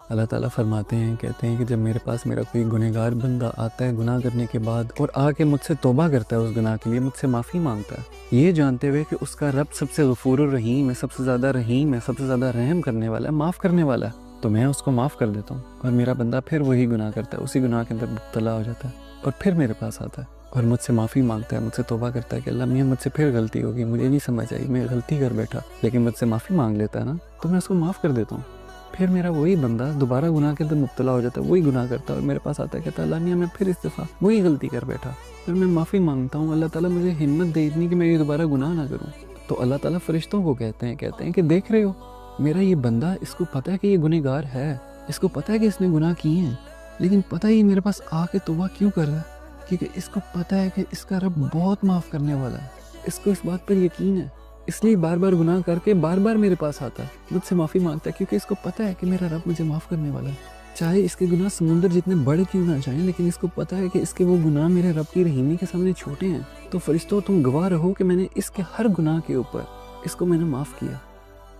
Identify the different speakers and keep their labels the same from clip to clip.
Speaker 1: اللہ تعالیٰ فرماتے ہیں، کہتے ہیں کہ جب میرے پاس میرا کوئی گنہگار بندہ آتا ہے گناہ کرنے کے بعد اور آ کے مجھ سے توبہ کرتا ہے، اس گناہ کے لیے مجھ سے معافی مانگتا ہے، یہ جانتے ہوئے کہ اس کا رب سب سے غفور الرحیم ہے، سب سے زیادہ رحیم ہے، سب سے زیادہ رحم کرنے والا ہے، معاف کرنے والا ہے، تو میں اس کو معاف کر دیتا ہوں، اور میرا بندہ پھر وہی گناہ کرتا ہے، اسی گناہ کے اندر مبتلا ہو جاتا ہے، اور پھر میرے پاس آتا ہے اور مجھ سے معافی مانگتا ہے، مجھ سے توبہ کرتا ہے کہ اللہ میاں مجھ سے پھر غلطی ہوگی، مجھے نہیں سمجھ آئی، میں غلطی کر بیٹھا، لیکن مجھ سے معافی مانگ لیتا ہے نا، تو میں اس کو معاف کر دیتا ہوں۔ پھر میرا وہی بندہ دوبارہ گناہ کے اندر مبتلا ہو جاتا ہے، وہی گناہ کرتا ہے اور میرے پاس آتا ہے، کہتا ہے اللہ میاں میں پھر اس دفعہ وہی غلطی کر بیٹھا، پھر میں معافی مانگتا ہوں، اللہ تعالیٰ مجھے ہمت دے اتنی کہ میں یہ دوبارہ گناہ نہ کروں۔ تو اللہ تعالیٰ فرشتوں کو کہتے ہیں کہ دیکھ رہے ہو میرا یہ بندہ، اس کو پتہ ہے کہ یہ گنہگار ہے، اس کو پتہ ہے کہ اس نے گناہ کیے ہیں، لیکن پتہ ہی میرے پاس آ کے توبہ کیوں کر رہا ہے، کیونکہ اس کو پتہ ہے کہ اس کا رب بہت معاف کرنے والا ہے، اس کو اس بات پر یقین ہے، اس لیے بار بار گناہ کر کے بار بار میرے پاس آتا ہے، مجھ سے معافی مانگتا ہے، کیونکہ اس کو پتہ ہے کہ میرا رب مجھے معاف کرنے والا ہے، چاہے اس کے گناہ سمندر جتنے بڑے کیوں نہ جائیں، لیکن اس کو پتہ ہے کہ اس کے وہ گناہ میرے رب کی رحیمی کے سامنے چھوٹے ہیں۔ تو فرشتوں تم گواہ رہو کہ میں نے اس کے ہر گناہ کے اوپر اس کو میں نے معاف کیا۔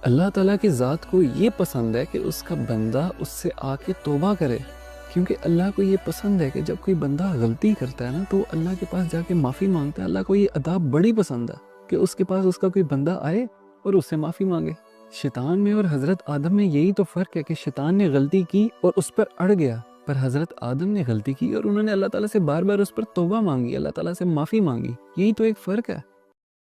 Speaker 1: اللہ تعالیٰ کی ذات کو یہ پسند ہے کہ اس کا بندہ اس سے آ کے توبہ کرے، کیونکہ اللہ کو یہ پسند ہے کہ جب کوئی بندہ غلطی کرتا ہے نا تو اللہ کے پاس جا کے معافی مانگتا ہے، اللہ کو یہ ادا بڑی پسند ہے کہ اس کے پاس اس کا کوئی بندہ آئے اور اس سے معافی مانگے۔ شیطان میں اور حضرت آدم میں یہی تو فرق ہے کہ شیطان نے غلطی کی اور اس پر اڑ گیا، پر حضرت آدم نے غلطی کی اور انہوں نے اللہ تعالیٰ سے بار بار اس پر توبہ مانگی، اللہ تعالیٰ سے معافی مانگی، یہی تو ایک فرق ہے۔